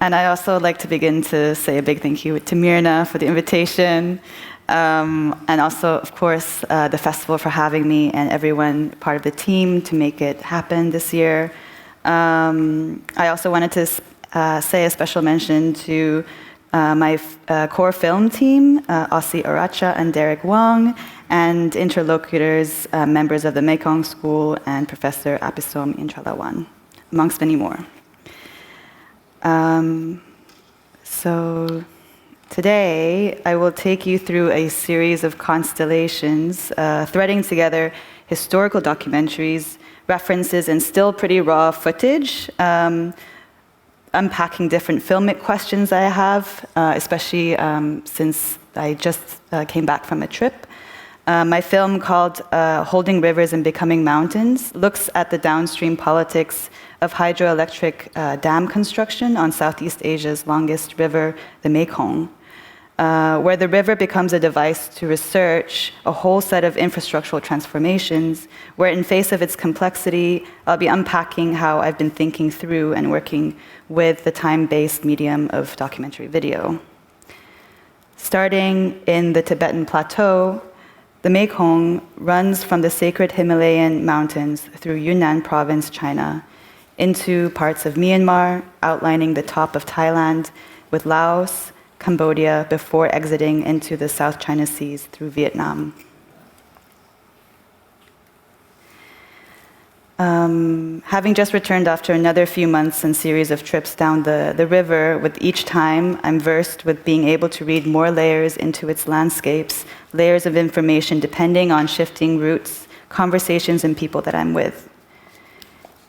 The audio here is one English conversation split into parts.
And I also like to begin to say a big thank you to Mirna for the invitation, and also, of course, the festival for having me and everyone part of the team to make it happen this year. I also wanted to say a special mention to my core film team, Aussie Aracha and Derek Wong, and interlocutors, members of the Mekong School, and Professor Apisom Intralawan, amongst many more. So today, I will take you through a series of constellations, threading together historical documentaries, references, and still pretty raw footage, unpacking different filmic questions I have, especially since I just came back from a trip. My film called Holding Rivers and Becoming Mountains looks at the downstream politics of hydroelectric dam construction on Southeast Asia's longest river, the Mekong, where the river becomes a device to research a whole set of infrastructural transformations, where in face of its complexity, I'll be unpacking how I've been thinking through and working with the time-based medium of documentary video. Starting in the Tibetan Plateau, the Mekong runs from the sacred Himalayan mountains through Yunnan province, China, into parts of Myanmar, outlining the top of Thailand, with Laos, Cambodia, before exiting into the South China Seas through Vietnam. Having just returned after another few months and series of trips down the river, with each time I'm versed with being able to read more layers into its landscapes, layers of information depending on shifting routes, conversations, and people that I'm with.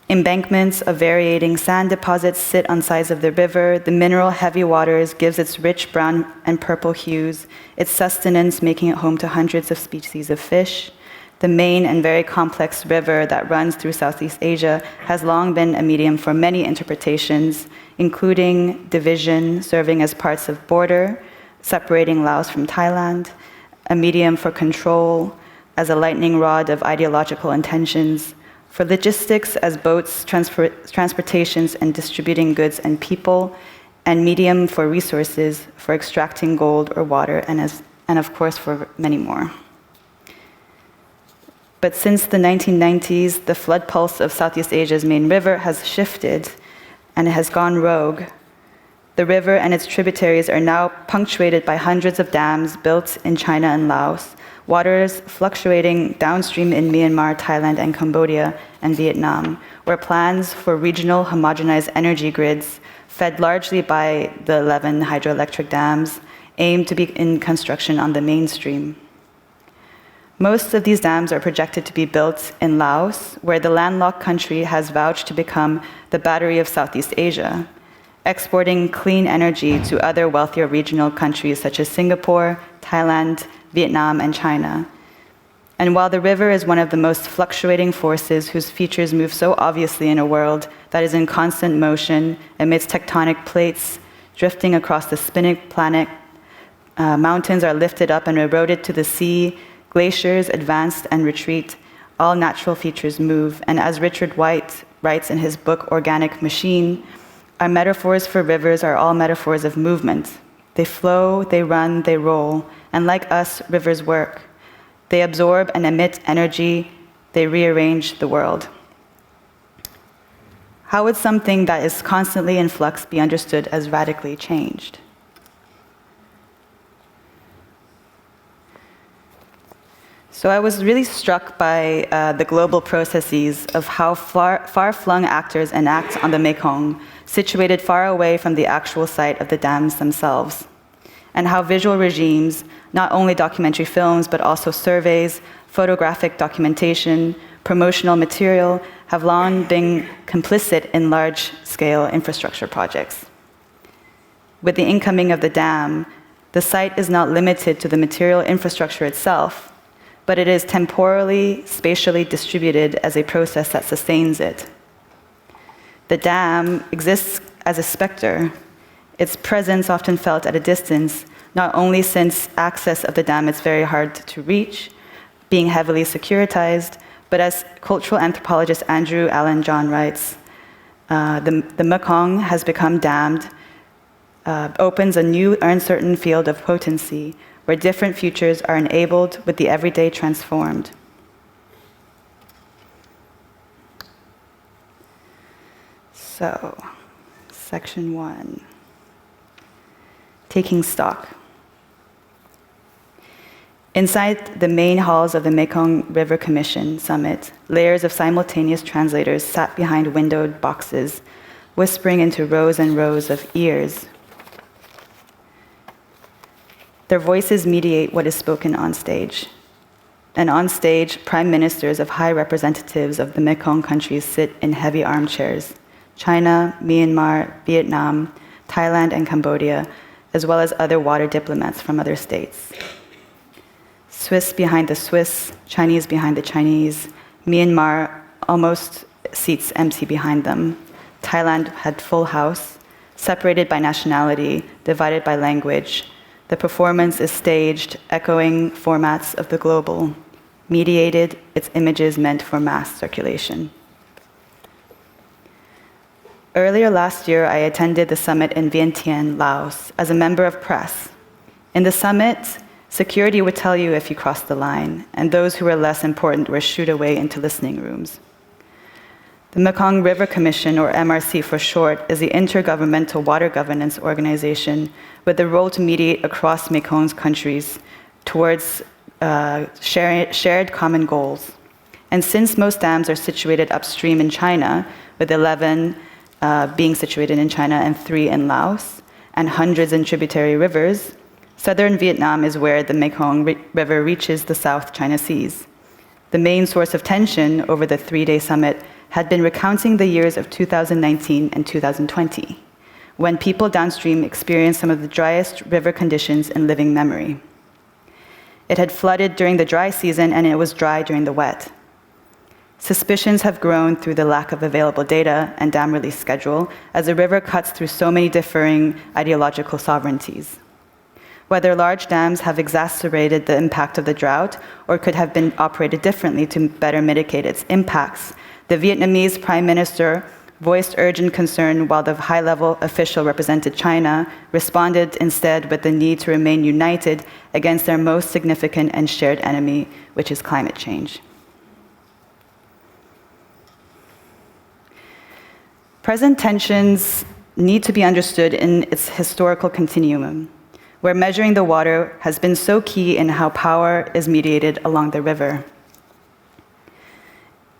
Embankments of varying sand deposits sit on sides of the river. The mineral heavy waters gives its rich brown and purple hues, its sustenance making it home to hundreds of species of fish. The main and very complex river that runs through Southeast Asia has long been a medium for many interpretations, including division, serving as parts of border, separating Laos from Thailand, a medium for control, as a lightning rod of ideological intentions, for logistics as boats, transportations, and distributing goods and people, and medium for resources, for extracting gold or water, and of course for many more. But since the 1990s, the flood pulse of Southeast Asia's main river has shifted and it has gone rogue. The river and its tributaries are now punctuated by hundreds of dams built in China and Laos, waters fluctuating downstream in Myanmar, Thailand, and Cambodia, and Vietnam, where plans for regional homogenized energy grids, fed largely by the 11 hydroelectric dams, aim to be in construction on the mainstream. Most of these dams are projected to be built in Laos, where the landlocked country has vowed to become the battery of Southeast Asia, exporting clean energy to other wealthier regional countries such as Singapore, Thailand, Vietnam, and China. And while the river is one of the most fluctuating forces whose features move so obviously in a world that is in constant motion amidst tectonic plates drifting across the spinning planet, mountains are lifted up and eroded to the sea, glaciers advance and retreat, all natural features move. And as Richard White writes in his book, Organic Machine, our metaphors for rivers are all metaphors of movement. They flow, they run, they roll, and like us, rivers work. They absorb and emit energy, they rearrange the world. How would something that is constantly in flux be understood as radically changed? So I was really struck by the global processes of how far-flung actors enact on the Mekong, situated far away from the actual site of the dams themselves, and how visual regimes, not only documentary films, but also surveys, photographic documentation, promotional material, have long been complicit in large-scale infrastructure projects. With the incoming of the dam, the site is not limited to the material infrastructure itself, but it is temporally, spatially distributed as a process that sustains it. The dam exists as a specter, its presence often felt at a distance, not only since access of the dam is very hard to reach, being heavily securitized, but as cultural anthropologist Andrew Allen John writes, the Mekong has become dammed, opens a new uncertain field of potency where different futures are enabled with the everyday transformed. So, section 1, taking stock. Inside the main halls of the Mekong River Commission Summit, layers of simultaneous translators sat behind windowed boxes, whispering into rows and rows of ears. Their voices mediate what is spoken on stage. And on stage, prime ministers of high representatives of the Mekong countries sit in heavy armchairs. China, Myanmar, Vietnam, Thailand, and Cambodia, as well as other water diplomats from other states. Swiss behind the Swiss, Chinese behind the Chinese, Myanmar almost seats empty behind them. Thailand had full house, separated by nationality, divided by language. The performance is staged, echoing formats of the global, mediated, its images meant for mass circulation. Earlier last year, I attended the summit in Vientiane, Laos, as a member of press. In the summit, security would tell you if you crossed the line, and those who were less important were shooed away into listening rooms. The Mekong River Commission, or MRC for short, is the intergovernmental water governance organization with the role to mediate across Mekong's countries towards shared common goals. And since most dams are situated upstream in China, with 11 being situated in China and 3 in Laos, and hundreds in tributary rivers, southern Vietnam is where the Mekong River reaches the South China Seas. The main source of tension over the 3-day summit had been recounting the years of 2019 and 2020, when people downstream experienced some of the driest river conditions in living memory. It had flooded during the dry season, and it was dry during the wet. Suspicions have grown through the lack of available data and dam release schedule, as the river cuts through so many differing ideological sovereignties. Whether large dams have exacerbated the impact of the drought or could have been operated differently to better mitigate its impacts, the Vietnamese Prime Minister voiced urgent concern, while the high-level official represented China responded instead with the need to remain united against their most significant and shared enemy, which is climate change. Present tensions need to be understood in its historical continuum, where measuring the water has been so key in how power is mediated along the river.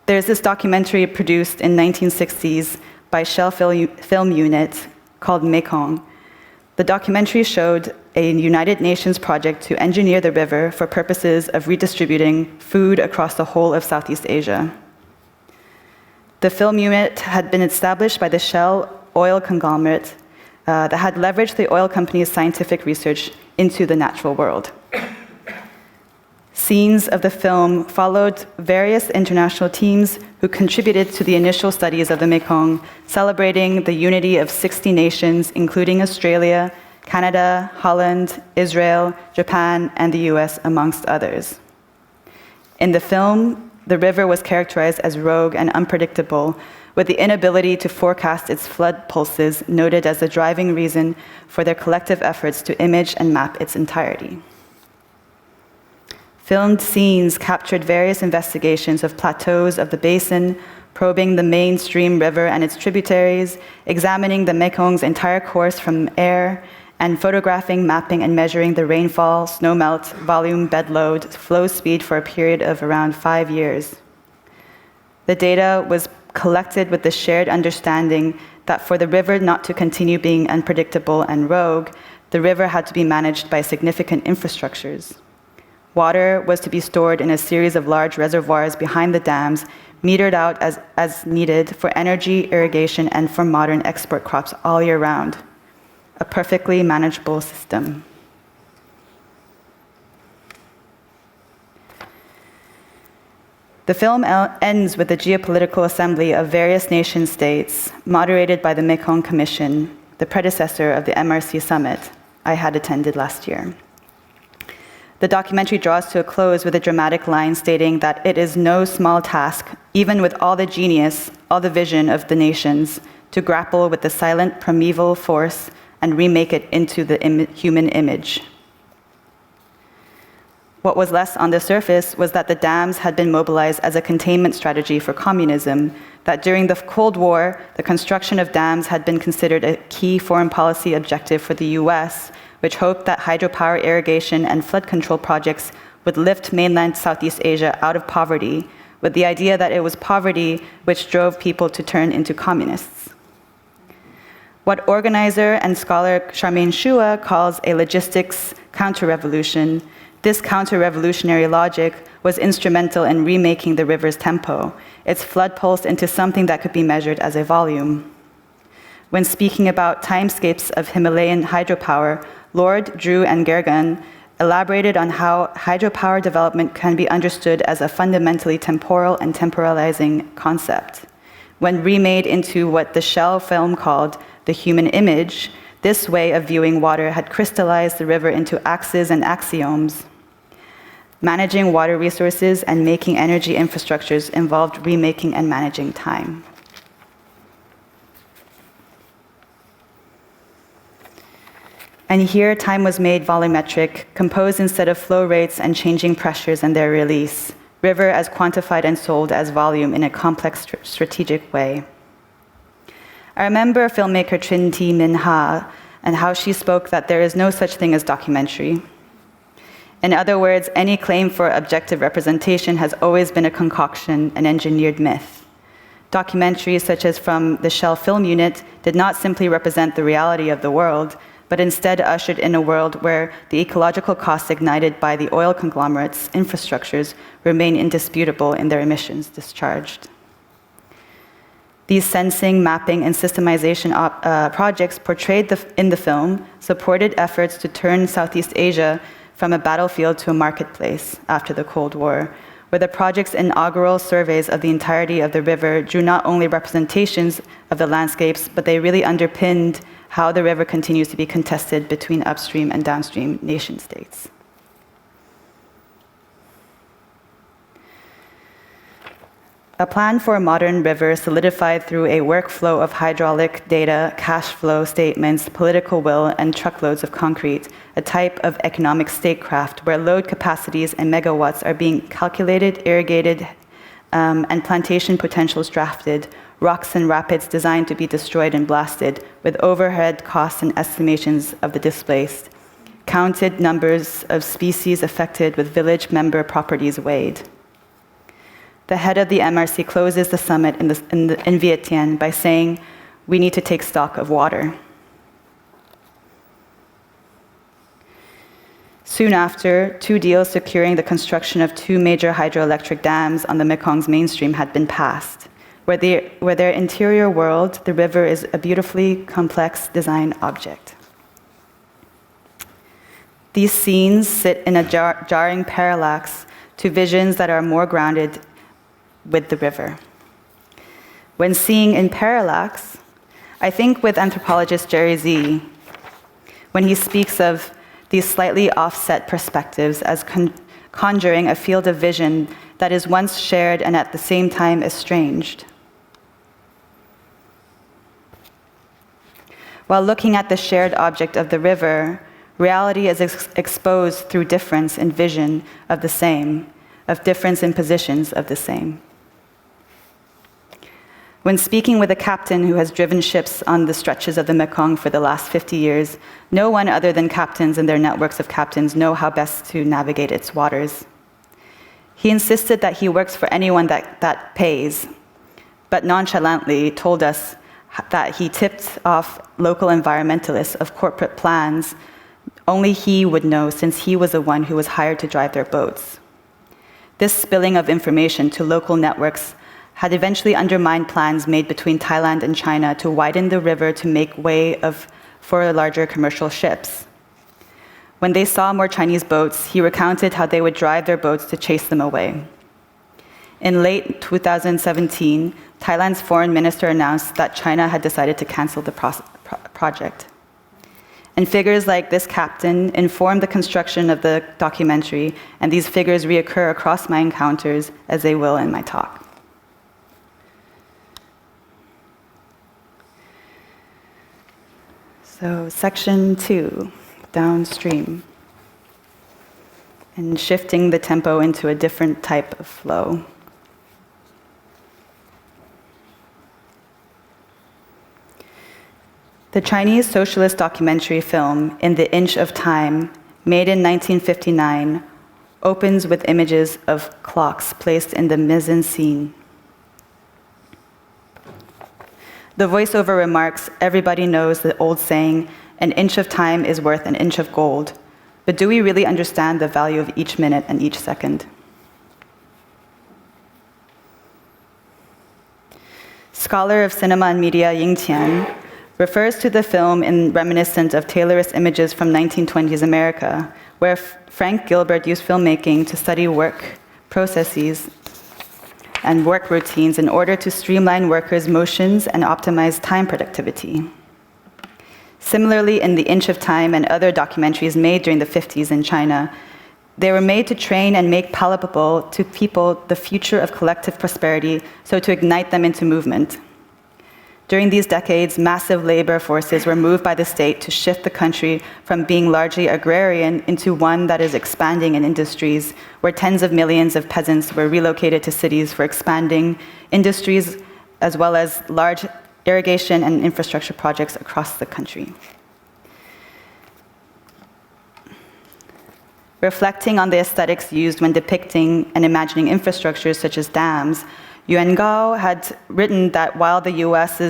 There's this documentary produced in 1960s by Shell Film Unit called Mekong. The documentary showed a United Nations project to engineer the river for purposes of redistributing food across the whole of Southeast Asia. The film unit had been established by the Shell oil conglomerate that had leveraged the oil company's scientific research into the natural world. Scenes of the film followed various international teams who contributed to the initial studies of the Mekong, celebrating the unity of 60 nations, including Australia, Canada, Holland, Israel, Japan, and the US, amongst others. In the film, the river was characterized as rogue and unpredictable, with the inability to forecast its flood pulses noted as the driving reason for their collective efforts to image and map its entirety. Filmed scenes captured various investigations of plateaus of the basin, probing the mainstream river and its tributaries, examining the Mekong's entire course from air, and photographing, mapping, and measuring the rainfall, snowmelt, volume, bed load, flow speed for a period of around 5 years. The data was collected with the shared understanding that for the river not to continue being unpredictable and rogue, the river had to be managed by significant infrastructures. Water was to be stored in a series of large reservoirs behind the dams, metered out as needed for energy, irrigation, and for modern export crops all year round. A perfectly manageable system. The film ends with the geopolitical assembly of various nation-states, moderated by the Mekong Commission, the predecessor of the MRC summit I had attended last year. The documentary draws to a close with a dramatic line stating that it is no small task, even with all the genius, all the vision of the nations, to grapple with the silent primeval force and remake it into the human image. What was less on the surface was that the dams had been mobilized as a containment strategy for communism, that during the Cold War, the construction of dams had been considered a key foreign policy objective for the US, which hoped that hydropower irrigation and flood control projects would lift mainland Southeast Asia out of poverty, with the idea that it was poverty which drove people to turn into communists. What organizer and scholar Charmaine Chua calls a logistics counter-revolution, this counter-revolutionary logic was instrumental in remaking the river's tempo, its flood pulse into something that could be measured as a volume. When speaking about timescapes of Himalayan hydropower, Lord, Drew, and Gergen elaborated on how hydropower development can be understood as a fundamentally temporal and temporalizing concept. When remade into what the Shell film called the human image, this way of viewing water had crystallized the river into axes and axioms. Managing water resources and making energy infrastructures involved remaking and managing time. And here, time was made volumetric, composed instead of flow rates and changing pressures and their release. River as quantified and sold as volume in a complex strategic way. I remember filmmaker Trinh T. Minh Ha and how she spoke that there is no such thing as documentary. In other words, any claim for objective representation has always been a concoction, an engineered myth. Documentaries such as from the Shell Film Unit did not simply represent the reality of the world, but instead ushered in a world where the ecological costs ignited by the oil conglomerates' infrastructures remain indisputable in their emissions discharged. These sensing, mapping, and systemization projects portrayed in the film supported efforts to turn Southeast Asia from a battlefield to a marketplace after the Cold War, where the project's inaugural surveys of the entirety of the river drew not only representations of the landscapes, but they really underpinned how the river continues to be contested between upstream and downstream nation states. A plan for a modern river solidified through a workflow of hydraulic data, cash flow statements, political will, and truckloads of concrete, a type of economic statecraft where load capacities and megawatts are being calculated, irrigated, and plantation potentials drafted, rocks and rapids designed to be destroyed and blasted, with overhead costs and estimations of the displaced, counted numbers of species affected with village member properties weighed. The head of the MRC closes the summit in Vientiane by saying, "We need to take stock of water." Soon after, 2 deals securing the construction of 2 major hydroelectric dams on the Mekong's mainstream had been passed, where their interior world, the river, is a beautifully complex design object. These scenes sit in a jarring parallax to visions that are more grounded with the river. When seeing in parallax, I think with anthropologist Jerry Z, when he speaks of these slightly offset perspectives as conjuring a field of vision that is once shared and at the same time estranged. While looking at the shared object of the river, reality is exposed through difference in vision of the same, of difference in positions of the same. When speaking with a captain who has driven ships on the stretches of the Mekong for the last 50 years, no one other than captains and their networks of captains know how best to navigate its waters. He insisted that he works for anyone that pays, but nonchalantly told us that he tipped off local environmentalists of corporate plans only he would know, since he was the one who was hired to drive their boats. This spilling of information to local networks had eventually undermined plans made between Thailand and China to widen the river to make way for larger commercial ships. When they saw more Chinese boats, he recounted how they would drive their boats to chase them away. In late 2017, Thailand's foreign minister announced that China had decided to cancel the project. And figures like this captain inform the construction of the documentary, and these figures reoccur across my encounters, as they will in my talk. So, section 2, downstream, and shifting the tempo into a different type of flow. The Chinese socialist documentary film In the Inch of Time, made in 1959, opens with images of clocks placed in the mise-en-scene. The voiceover remarks, everybody knows the old saying, an inch of time is worth an inch of gold. But do we really understand the value of each minute and each second? Scholar of cinema and media Ying Tian refers to the film in reminiscent of Taylorist images from 1920s America, where Frank Gilbert used filmmaking to study work processes and work routines in order to streamline workers' motions and optimize time productivity. Similarly, in The Inch of Time and other documentaries made during the 50s in China, they were made to train and make palatable to people the future of collective prosperity, so to ignite them into movement. During these decades, massive labor forces were moved by the state to shift the country from being largely agrarian into one that is expanding in industries, where tens of millions of peasants were relocated to cities for expanding industries, as well as large irrigation and infrastructure projects across the country. Reflecting on the aesthetics used when depicting and imagining infrastructures such as dams, Yuan Gao had written that while the United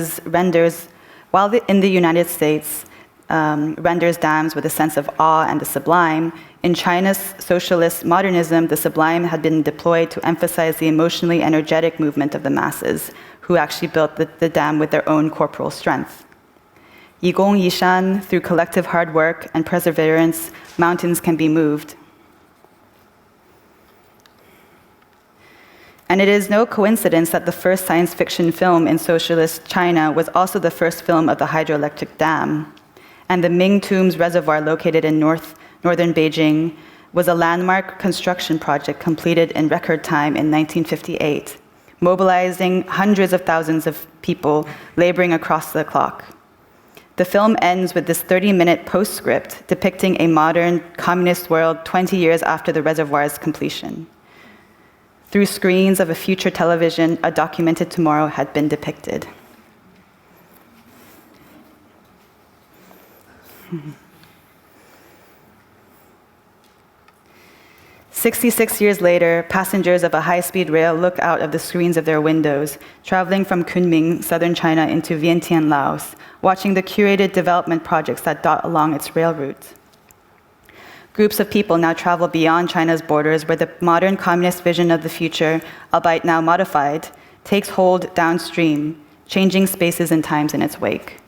States renders dams with a sense of awe and the sublime, in China's socialist modernism, the sublime had been deployed to emphasize the emotionally energetic movement of the masses, who actually built the dam with their own corporal strength. Yigong Yishan, through collective hard work and perseverance, mountains can be moved. And it is no coincidence that the first science fiction film in socialist China was also the first film of the hydroelectric dam. And the Ming Tombs Reservoir, located in northern Beijing, was a landmark construction project completed in record time in 1958, mobilizing hundreds of thousands of people laboring across the clock. The film ends with this 30-minute postscript depicting a modern communist world 20 years after the reservoir's completion. Through screens of a future television, a documented tomorrow had been depicted. 66 years later, passengers of a high-speed rail look out of the screens of their windows, traveling from Kunming, southern China, into Vientiane, Laos, watching the curated development projects that dot along its rail route. Groups of people now travel beyond China's borders, where the modern communist vision of the future, albeit now modified, takes hold downstream, changing spaces and times in its wake.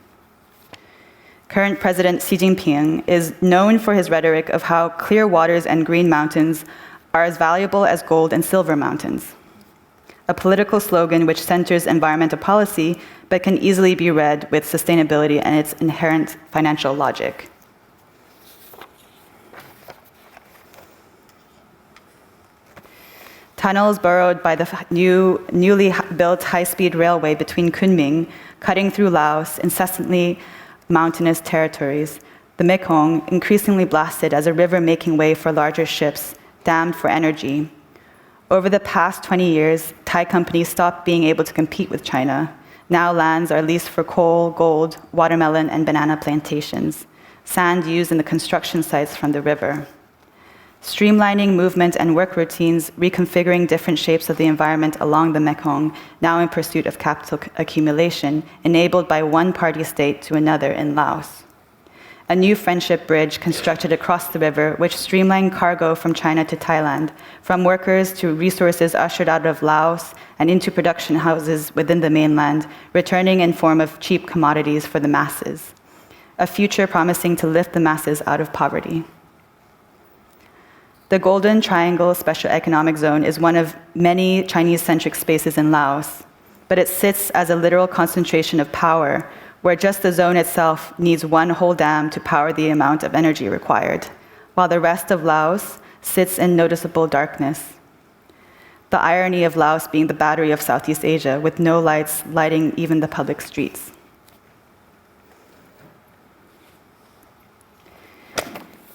Current President Xi Jinping is known for his rhetoric of how clear waters and green mountains are as valuable as gold and silver mountains, a political slogan which centers environmental policy but can easily be read with sustainability and its inherent financial logic. Tunnels burrowed by the newly built high-speed railway between Kunming, cutting through Laos, incessantly mountainous territories, the Mekong, increasingly blasted as a river making way for larger ships, dammed for energy. Over the past 20 years, Thai companies stopped being able to compete with China. Now lands are leased for coal, gold, watermelon, and banana plantations, sand used in the construction sites from the river. Streamlining movement and work routines, reconfiguring different shapes of the environment along the Mekong, now in pursuit of capital accumulation, enabled by one party state to another in Laos. A new friendship bridge constructed across the river, which streamlined cargo from China to Thailand, from workers to resources ushered out of Laos and into production houses within the mainland, returning in form of cheap commodities for the masses. A future promising to lift the masses out of poverty. The Golden Triangle Special Economic Zone is one of many Chinese-centric spaces in Laos, but it sits as a literal concentration of power, where just the zone itself needs one whole dam to power the amount of energy required, while the rest of Laos sits in noticeable darkness. The irony of Laos being the battery of Southeast Asia, with no lights lighting even the public streets.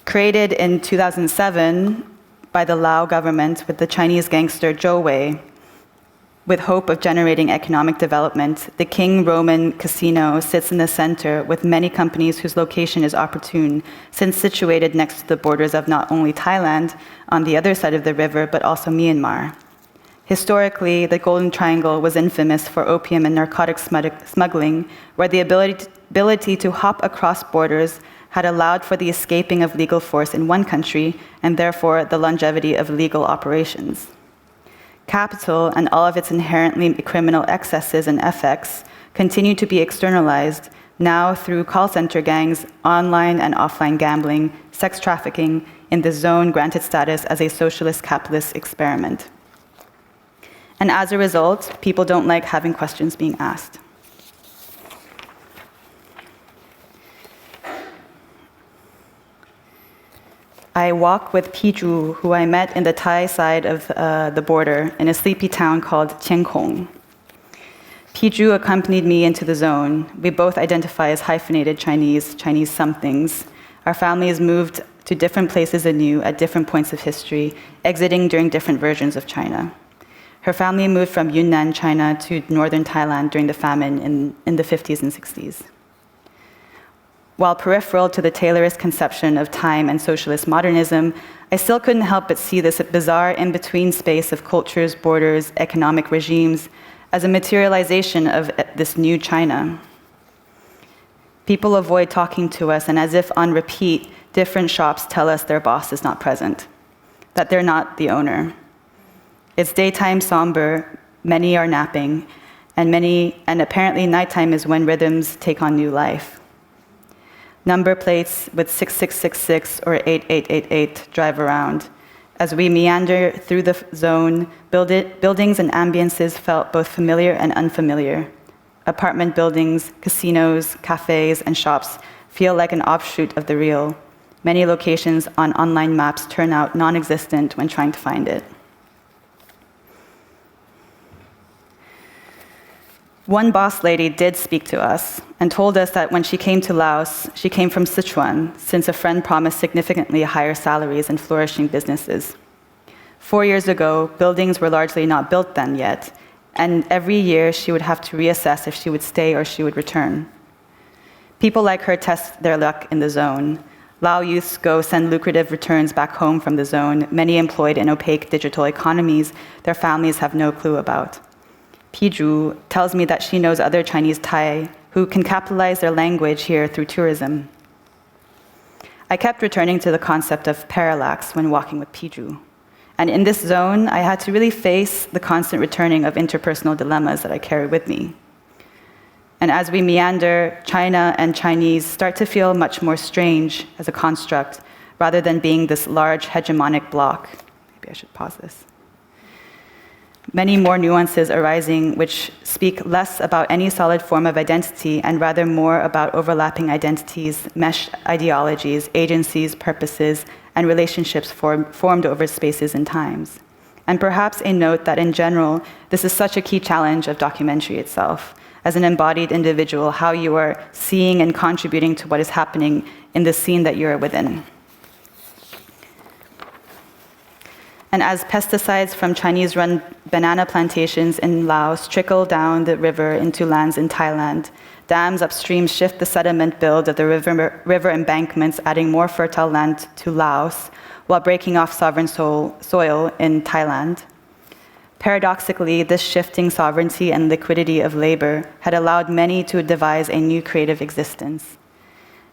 Created in 2007 by the Lao government with the Chinese gangster Zhou Wei, with hope of generating economic development, the King Roman Casino sits in the center with many companies whose location is opportune, since situated next to the borders of not only Thailand on the other side of the river, but also Myanmar. Historically, the Golden Triangle was infamous for opium and narcotic smuggling, where the ability to hop across borders had allowed for the escaping of legal force in one country, and therefore the longevity of legal operations. Capital and all of its inherently criminal excesses and effects continue to be externalized now through call center gangs, online and offline gambling, sex trafficking, in the zone granted status as a socialist capitalist experiment. And as a result, people don't like having questions being asked. I walk with Piju, who I met in the Thai side of the border in a sleepy town called Chiang Khong. Piju accompanied me into the zone. We both identify as hyphenated Chinese, Chinese somethings. Our families moved to different places anew at different points of history, exiting during different versions of China. Her family moved from Yunnan, China, to northern Thailand during the famine in the 50s and 60s. While peripheral to the Taylorist conception of time and socialist modernism, I still couldn't help but see this bizarre in-between space of cultures, borders, economic regimes as a materialization of this new China. People avoid talking to us, and as if on repeat, different shops tell us their boss is not present, that they're not the owner. It's daytime somber, many are napping, and apparently nighttime is when rhythms take on new life. Number plates with 6666 or 8888 drive around. As we meander through the zone, buildings and ambiances felt both familiar and unfamiliar. Apartment buildings, casinos, cafes, and shops feel like an offshoot of the real. Many locations on online maps turn out non-existent when trying to find it. One boss lady did speak to us and told us that when she came to Laos, she came from Sichuan, since a friend promised significantly higher salaries and flourishing businesses. 4 years ago, buildings were largely not built then yet, and every year she would have to reassess if she would stay or she would return. People like her test their luck in the zone. Lao youths go send lucrative returns back home from the zone, many employed in opaque digital economies their families have no clue about. Piju tells me that she knows other Chinese Thai who can capitalize their language here through tourism. I kept returning to the concept of parallax when walking with Piju. And in this zone, I had to really face the constant returning of interpersonal dilemmas that I carry with me. And as we meander, China and Chinese start to feel much more strange as a construct, rather than being this large hegemonic block. Maybe I should pause this. Many more nuances arising which speak less about any solid form of identity and rather more about overlapping identities, meshed ideologies, agencies, purposes, and relationships formed over spaces and times. And perhaps a note that in general, this is such a key challenge of documentary itself, as an embodied individual, how you are seeing and contributing to what is happening in the scene that you're within. And as pesticides from Chinese-run banana plantations in Laos trickle down the river into lands in Thailand, dams upstream shift the sediment build of the river embankments, adding more fertile land to Laos, while breaking off sovereign soil in Thailand. Paradoxically, this shifting sovereignty and liquidity of labor had allowed many to devise a new creative existence.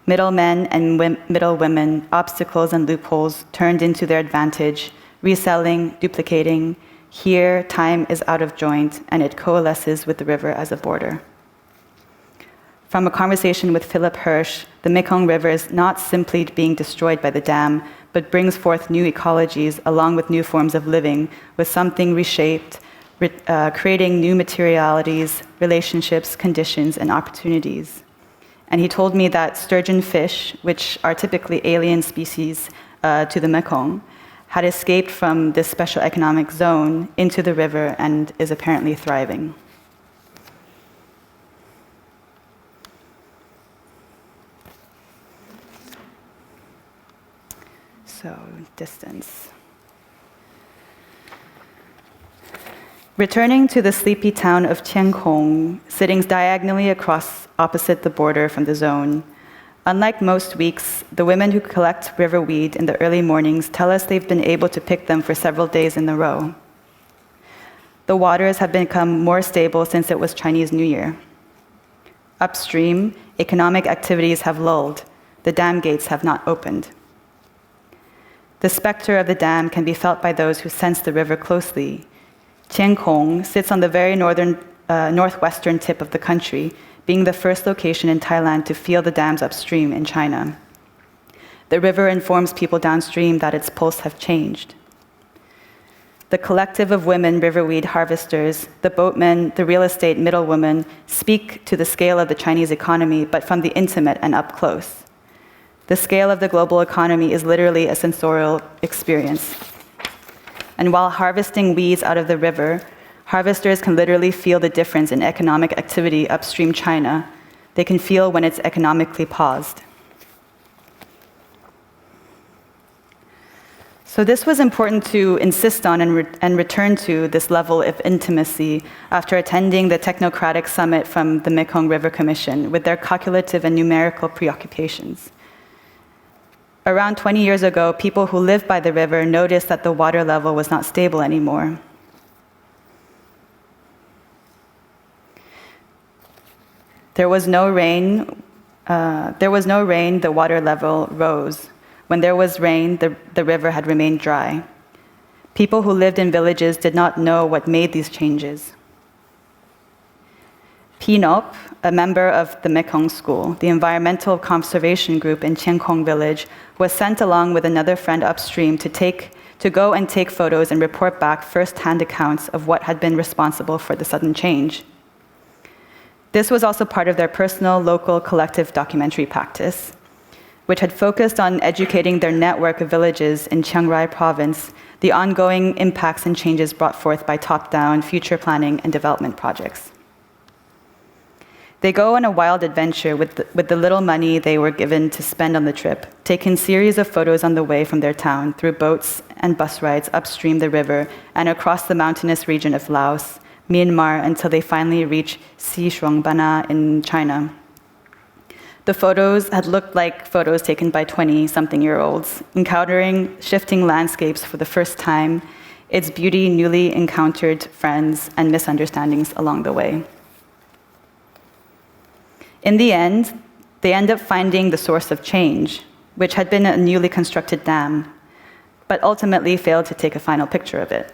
Middlemen and middle women, obstacles and loopholes turned into their advantage, reselling, duplicating. Here, time is out of joint, and it coalesces with the river as a border. From a conversation with Philip Hirsch, the Mekong River is not simply being destroyed by the dam, but brings forth new ecologies along with new forms of living, with something reshaped, creating new materialities, relationships, conditions, and opportunities. And he told me that sturgeon fish, which are typically alien species to the Mekong, had escaped from this special economic zone into the river and is apparently thriving. So, distance. Returning to the sleepy town of Tiankong, sitting diagonally across opposite the border from the zone, unlike most weeks, the women who collect river weed in the early mornings tell us they've been able to pick them for several days in a row. The waters have become more stable since it was Chinese New Year. Upstream, economic activities have lulled. The dam gates have not opened. The specter of the dam can be felt by those who sense the river closely. Tiankong sits on the very northwestern tip of the country, being the first location in Thailand to feel the dams upstream in China. The river informs people downstream that its pulse have changed. The collective of women riverweed harvesters, the boatmen, the real estate middlewomen, speak to the scale of the Chinese economy, but from the intimate and up close. The scale of the global economy is literally a sensorial experience. And while harvesting weeds out of the river, harvesters can literally feel the difference in economic activity upstream China. They can feel when it's economically paused. So this was important to insist on and return to this level of intimacy after attending the technocratic summit from the Mekong River Commission with their calculative and numerical preoccupations. Around 20 years ago, people who lived by the river noticed that the water level was not stable anymore. There was no rain, the water level rose. When there was rain, the river had remained dry. People who lived in villages did not know what made these changes. Pinop, a member of the Mekong School, the environmental conservation group in Tiankong village, was sent along with another friend upstream to go and take photos and report back first-hand accounts of what had been responsible for the sudden change. This was also part of their personal, local, collective documentary practice, which had focused on educating their network of villages in Chiang Rai province, the ongoing impacts and changes brought forth by top-down future planning and development projects. They go on a wild adventure with the little money they were given to spend on the trip, taking series of photos on the way from their town through boats and bus rides upstream the river and across the mountainous region of Laos, Myanmar, until they finally reach Xishuangbanna in China. The photos had looked like photos taken by 20-something-year-olds, encountering shifting landscapes for the first time, its beauty, newly encountered friends, and misunderstandings along the way. In the end, they end up finding the source of change, which had been a newly constructed dam, but ultimately failed to take a final picture of it.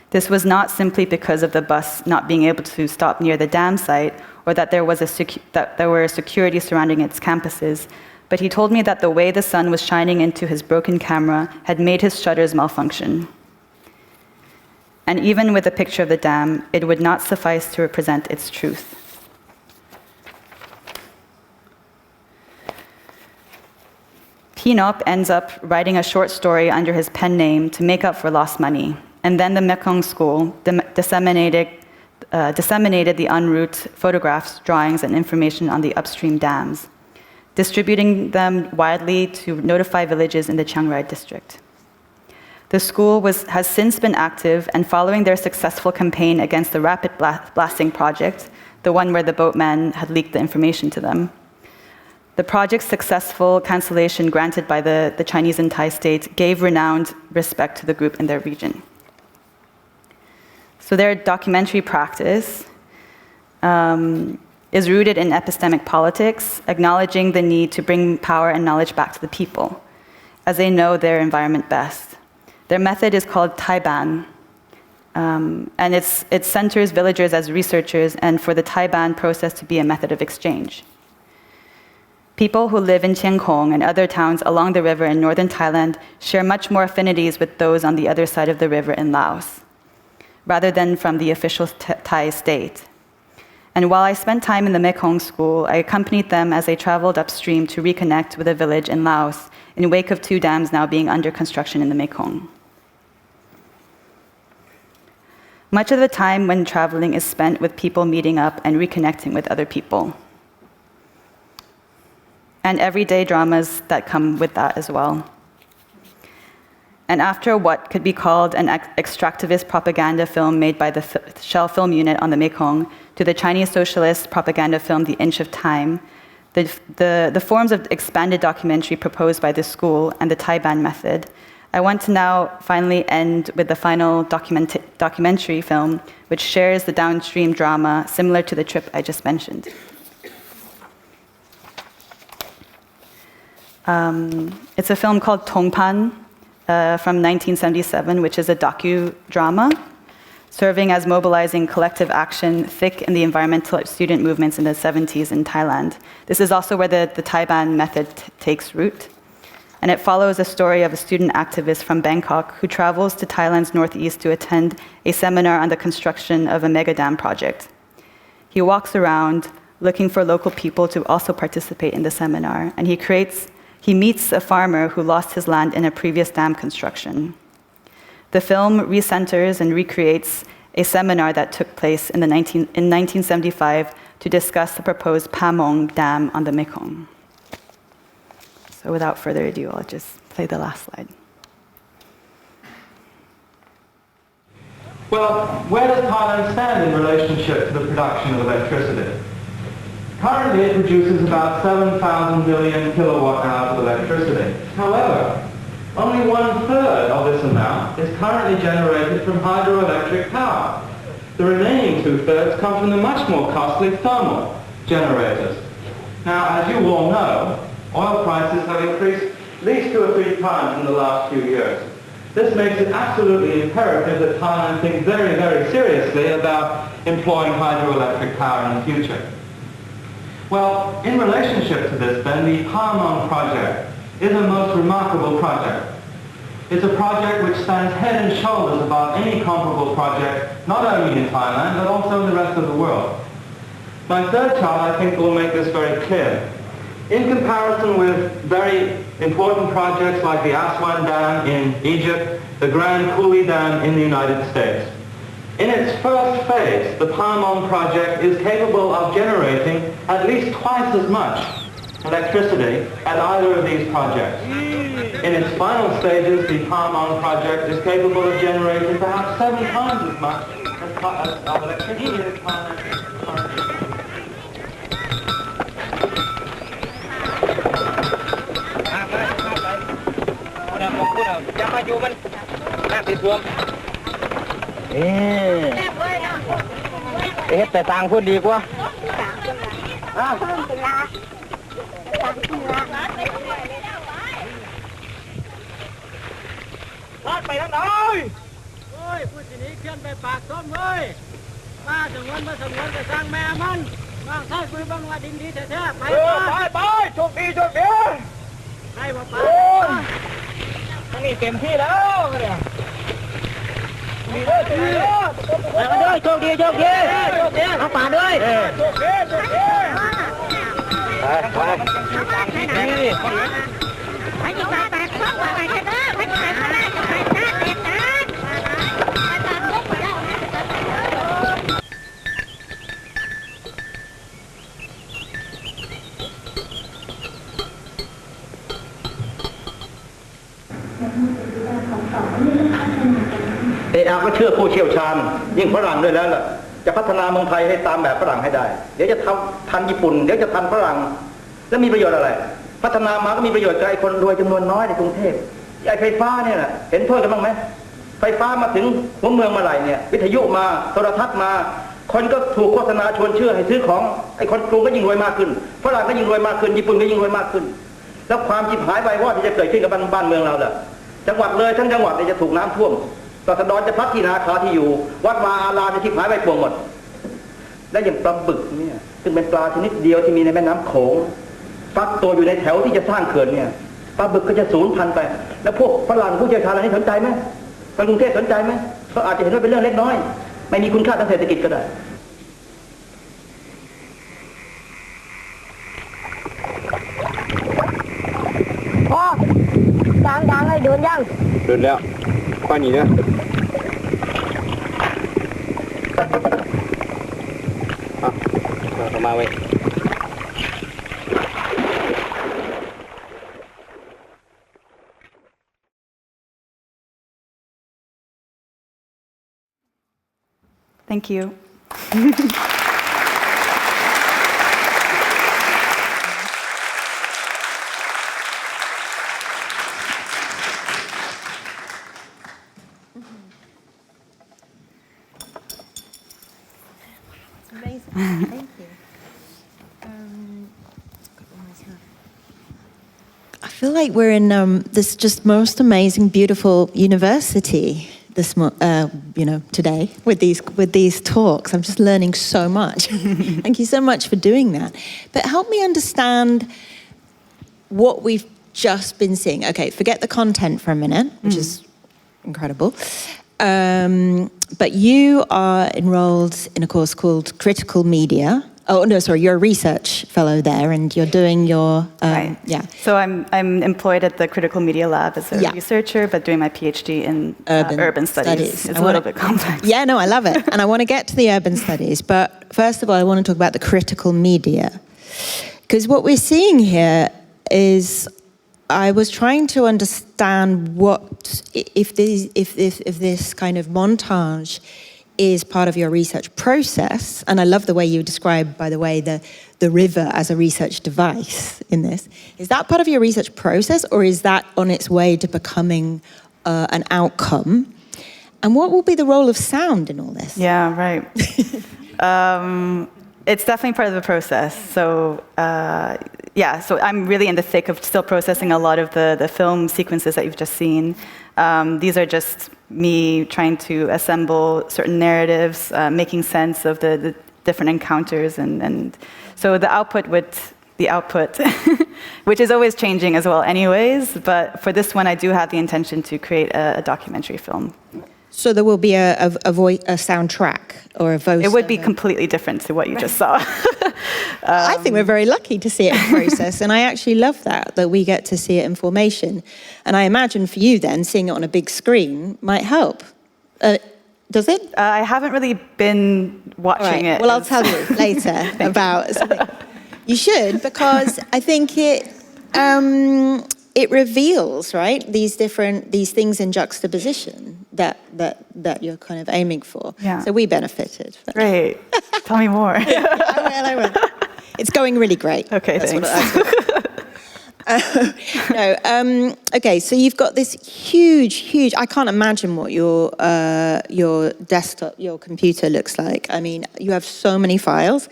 This was not simply because of the bus not being able to stop near the dam site or that there were security surrounding its campuses, but he told me that the way the sun was shining into his broken camera had made his shutters malfunction. And even with a picture of the dam, it would not suffice to represent its truth. Pinop ends up writing a short story under his pen name to make up for lost money. And then the Mekong School disseminated the en route photographs, drawings, and information on the upstream dams, distributing them widely to notify villages in the Chiang Rai district. The school has since been active, and following their successful campaign against the rapid blasting project, the one where the boatman had leaked the information to them, the project's successful cancellation granted by the Chinese and Thai states gave renowned respect to the group in their region. So their documentary practice is rooted in epistemic politics, acknowledging the need to bring power and knowledge back to the people, as they know their environment best. Their method is called Taiban, and it centers villagers as researchers and for the Taiban process to be a method of exchange. People who live in Tiankong and other towns along the river in northern Thailand share much more affinities with those on the other side of the river in Laos, rather than from the official Thai state. And while I spent time in the Mekong school, I accompanied them as they traveled upstream to reconnect with a village in Laos in wake of 2 dams now being under construction in the Mekong. Much of the time when traveling is spent with people meeting up and reconnecting with other people. And everyday dramas that come with that as well. And after what could be called an extractivist propaganda film made by the Shell Film Unit on the Mekong to the Chinese socialist propaganda film The Inch of Time, the forms of expanded documentary proposed by the school and the Taiban method, I want to now finally end with the final documentary film, which shares the downstream drama similar to the trip I just mentioned. It's a film called Tongpan from 1977, which is a docudrama serving as mobilizing collective action thick in the environmental student movements in the 70s in Thailand. This is also where the Taiban method takes root. And it follows a story of a student activist from Bangkok who travels to Thailand's northeast to attend a seminar on the construction of a mega dam project. He walks around looking for local people to also participate in the seminar, and he meets a farmer who lost his land in a previous dam construction. The film recenters and recreates a seminar that took place in 1975 to discuss the proposed Pamong Dam on the Mekong. So without further ado, I'll just play the last slide. Well, where does Thailand stand in relationship to the production of electricity? Currently, it produces about 7,000 million kilowatt hours of electricity. However, only 1/3 of this amount is currently generated from hydroelectric power. The remaining 2/3 come from the much more costly thermal generators. Now, as you all know, oil prices have increased at least 2 or 3 times in the last few years. This makes it absolutely imperative that Thailand think very, very seriously about employing hydroelectric power in the future. Well, in relationship to this, then, the Pamong project is a most remarkable project. It's a project which stands head and shoulders above any comparable project, not only in Thailand, but also in the rest of the world. My third chart, I think, will make this very clear. In comparison with very important projects like the Aswan Dam in Egypt, the Grand Coulee Dam in the United States, in its first phase, the Pamong project is capable of generating at least twice as much electricity as either of these projects. In its final stages, the Pamong project is capable of generating perhaps 7 times as much of electricity as Thailand currently. เฮ็ดแต่ต่างพูดดีกว่า รอดไปทางไหนโอ้ยพูดทีนี้เคลื่อนไปปากส้มเลยมาสงวนมาสงวนจะสร้างแม่มันบางท่านคุยบางว่าดินดีแท้ๆไปไปโชคดีโชคดีให้มาไปทางนี้เต็มที่แล้วเนี่ยมีเด้อโชคดีโชคดีโชคดีเอาป่าด้วยโชคดีโชคดีไปนี่ไปที่ปากแตกครอบไปกันเด้อไปที่ปากแตกไปแตกเด็ดนะก็เชื่อผู้เชี่ยวชาญยิ่งฝรั่งด้วยแล้วล่ะจะพัฒนาเมืองไทยให้ตามแบบฝรั่งให้ได้เดี๋ยวจะทำทันญี่ปุ่นเดี๋ยวจะทันฝรั่งแล้วมีประโยชน์อะไรพัฒนามาก็มีประโยชน์กับไอ้คนรวยจำนวนน้อยในกรุงเทพไอ้ไฟฟ้าเนี่ยแหละเห็นโทษกันบ้างไหมไฟฟ้ามาถึงหัวเมืองเมื่อไหร่เนี่ยวิทยุมาโทรทัศน์มาคนก็ถูกโฆษณาชวนเชื่อให้ซื้อของไอ้คนกรุงก็ยิ่งรวยมากขึ้นฝรั่งก็ยิ่งรวยมากขึ้นญี่ปุ่นก็ยิ่งรวยมากขึ้นแล้วความชิบหายไปว่าที่จะเกิดขึ้นกับบ้านเมืองเราล่ะจังหวัดเลยทั้งจังหวัดจะถูกน้ำท่วมราษฎรจะพัดที่นาคาที่อยู่วัดวาอารามจะทิพหายไปปวงหมดและอย่างปลาบึกเนี่ยซึ่งเป็นปลาชนิดเดียวที่มีในแม่น้ำโขงฟักตัวอยู่ในแถวที่จะสร้างเขื่อนเนี่ยปลาบึกก็จะสูญพันธุ์ไปแล้วพวกฝรั่งผู้เชี่ยวชาญอะไรนี้สนใจไหมทางกรุงเทพสนใจไหมเขาอาจจะเห็นว่าเป็นเรื่องเล็กน้อยไม่มีคุณค่าทางเศรษฐกิจก็ได้ กลางทางให้เดินยัง เดินแล้วค่อยหนีนะมาไว้ Thank you. Amazing. Thank you. I feel like we're in this just most amazing, beautiful university today with these talks. I'm just learning so much. Thank you so much for doing that. But help me understand what we've just been seeing. Okay, forget the content for a minute, which is incredible. But you are enrolled in a course called Critical Media. Oh, no, sorry, you're a research fellow there and you're doing your, right. Yeah. So I'm employed at the Critical Media Lab as a researcher, but doing my PhD in urban studies. It's a little bit complex. Yeah, no, I love it. And I want to get to the urban studies. But first of all, I want to talk about the critical media. Because what we're seeing here is, I was trying to understand what, if this kind of montage is part of your research process, and I love the way you describe, by the way, the river as a research device in this. Is that part of your research process, or is that on its way to becoming an outcome? And what will be the role of sound in all this? Yeah, right. It's definitely part of the process. So so I'm really in the thick of still processing a lot of the film sequences that you've just seen. These are just me trying to assemble certain narratives, making sense of the different encounters, and so the output, which is always changing as well anyways, but for this one I do have the intention to create a documentary film. So there will be a soundtrack or a voice. It would be completely different to what you just saw. I think we're very lucky to see it in process, and I actually love that we get to see it in formation. And I imagine for you then, seeing it on a big screen might help. Does it? I haven't really been watching it. Well, I'll tell you later about something. You should, because I think it reveals, right, these things in juxtaposition that you're kind of aiming for. Yeah. So we benefited. Great. Tell me more. I will. It's going really great. Okay, thanks. Okay, so you've got this huge, I can't imagine what your desktop, your computer looks like. I mean, you have so many files.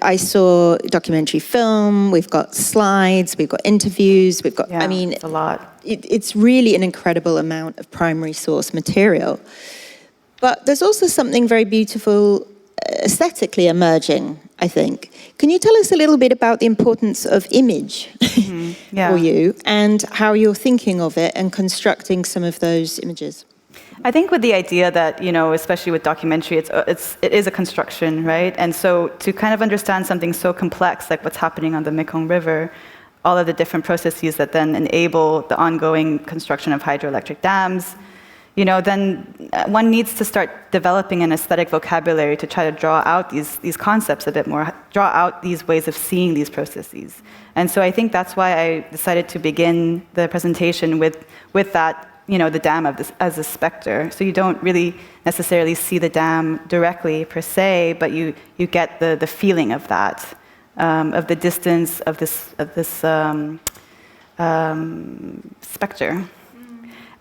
I saw documentary film, we've got slides, we've got interviews, we've got, it's a lot. It's really an incredible amount of primary source material. But there's also something very beautiful aesthetically emerging, I think. Can you tell us a little bit about the importance of image for you and how you're thinking of it and constructing some of those images? I think with the idea that, especially with documentary, it is a construction, right? And so to kind of understand something so complex like what's happening on the Mekong River, all of the different processes that then enable the ongoing construction of hydroelectric dams, then one needs to start developing an aesthetic vocabulary to try to draw out these concepts a bit more, draw out these ways of seeing these processes. And so I think that's why I decided to begin the presentation with that, the dam as a specter. So you don't really necessarily see the dam directly per se, but you get the feeling of that, of the distance of this specter.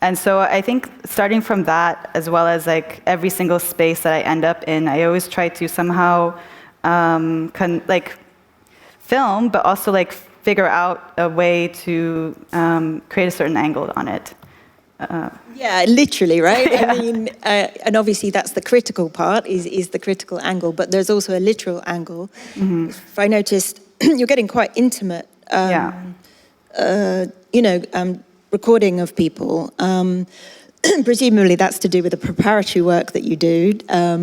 And so I think starting from that, as well as like every single space that I end up in, I always try to somehow film, but also like figure out a way to create a certain angle on it. Yeah, literally, right? I mean, and obviously that's the critical part, is the critical angle, but there's also a literal angle. If I noticed, you're getting quite intimate, recording of people. Presumably that's to do with the preparatory work that you do,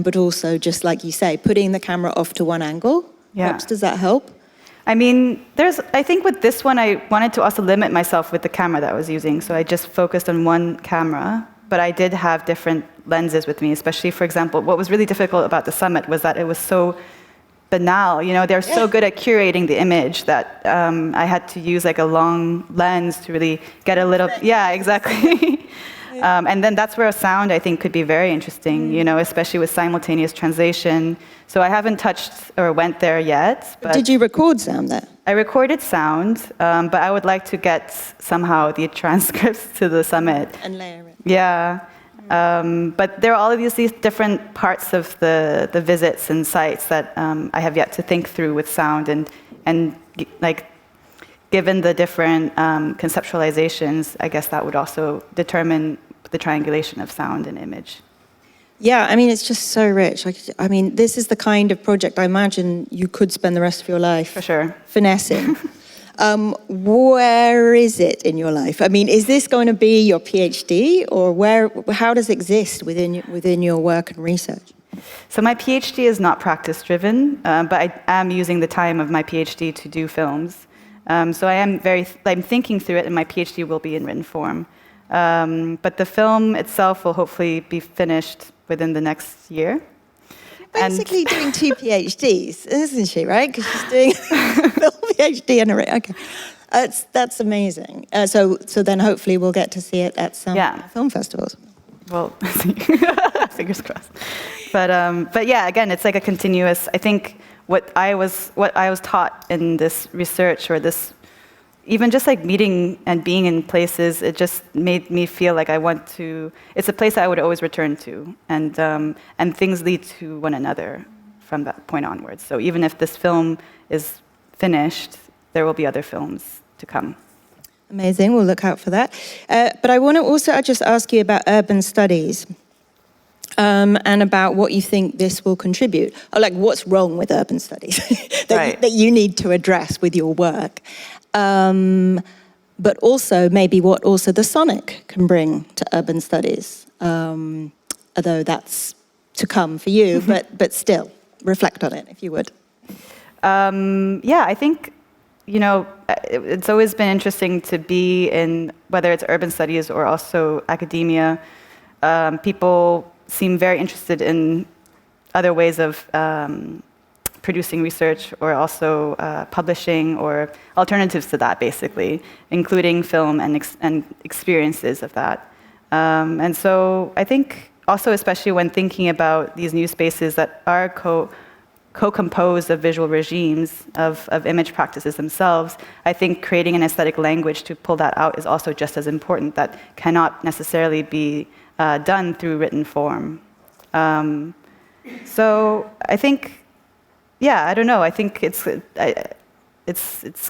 but also just like you say, putting the camera off to one angle. Perhaps, does that help? I mean, I think with this one, I wanted to also limit myself with the camera that I was using. So I just focused on one camera, but I did have different lenses with me, especially, for example, what was really difficult about the summit was that it was so banal. You know, they're so good at curating the image that I had to use like a long lens to really get a little, yeah, exactly. And then that's where a sound, I think, could be very interesting, you know, especially with simultaneous translation. So I haven't touched or went there yet. But did you record sound there? I recorded sound, but I would like to get somehow the transcripts to the summit. And layer it. Yeah. But there are all of these different parts of the visits and sites that I have yet to think through with sound and like, given the different conceptualizations, I guess that would also determine the triangulation of sound and image. Yeah, I mean, it's just so rich. I mean, this is the kind of project I imagine you could spend the rest of your life For sure. finessing. Where is it in your life? I mean, is this going to be your PhD, or how does it exist within your work and research? So my PhD is not practice-driven, but I am using the time of my PhD to do films. So I'm thinking through it, and my PhD will be in written form. But the film itself will hopefully be finished within the next year. Basically doing two PhDs, isn't she, right? Because she's doing a film PhD and a... Okay. That's amazing. So then hopefully we'll get to see it at some film festivals. Well, fingers crossed. But yeah, again, it's like a continuous. I think what I was taught in this research, or this, even just like meeting and being in places, it just made me feel like I want to. It's a place I would always return to, and things lead to one another from that point onwards. So even if this film is finished, there will be other films to come. Amazing. We'll look out for that. But I want to also just ask you about urban studies. And about what you think this will contribute, or like what's wrong with urban studies that you need to address with your work, but also maybe what also the sonic can bring to urban studies, although that's to come for you, but still reflect on it if you would. Yeah, I think, you know, it's always been interesting to be in, whether it's urban studies or also academia. People seem very interested in other ways of producing research, or also publishing, or alternatives to that, basically, including film and experiences of that. And so I think also, especially when thinking about these new spaces that are co-composed of visual regimes, of image practices themselves, I think creating an aesthetic language to pull that out is also just as important. That cannot necessarily be done through written form. So I think, yeah, I don't know. I think it's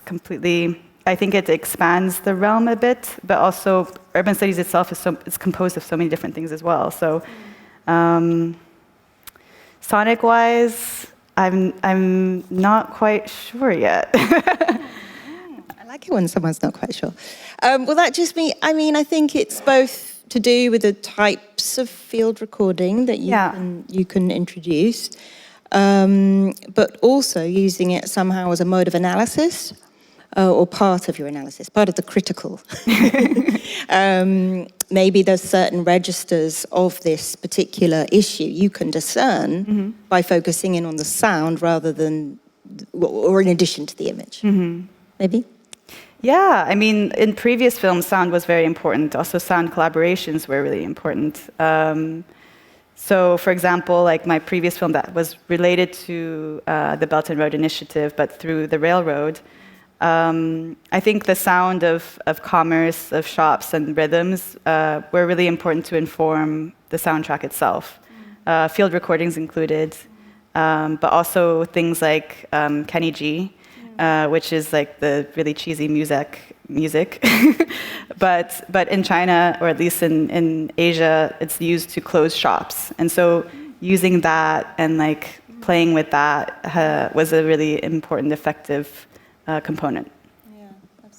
completely. I think it expands the realm a bit, but also urban studies itself is composed of so many different things as well. So, sonic-wise, I'm not quite sure yet. I like it when someone's not quite sure. Well, that just I think it's both to do with the types of field recording that you can introduce, but also using it somehow as a mode of analysis, or part of your analysis, part of the critical. Maybe there's certain registers of this particular issue you can discern by focusing in on the sound rather than, or in addition to the image. Maybe? Yeah, I mean, in previous films, sound was very important. Also, sound collaborations were really important. So, for example, like my previous film that was related to the Belt and Road Initiative, but through the railroad, I think the sound of commerce, of shops and rhythms were really important to inform the soundtrack itself. Field recordings included, but also things like Kenny G, which is like the really cheesy music. but in China, or at least in Asia, it's used to close shops. And so using that and like playing with that was a really important, effective component. Yeah,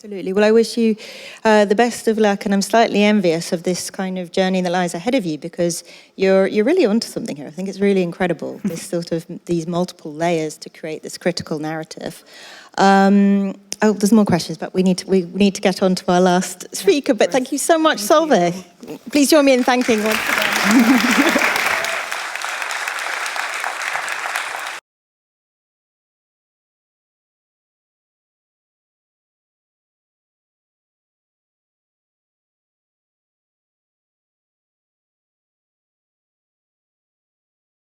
Absolutely. Well, I wish you the best of luck, and I'm slightly envious of this kind of journey that lies ahead of you, because you're really onto something here. I think it's really incredible, this sort of these multiple layers to create this critical narrative. Oh, there's more questions, but we need to get on to our last speaker. But thank you so much, Solveig. Please join me in thanking once again.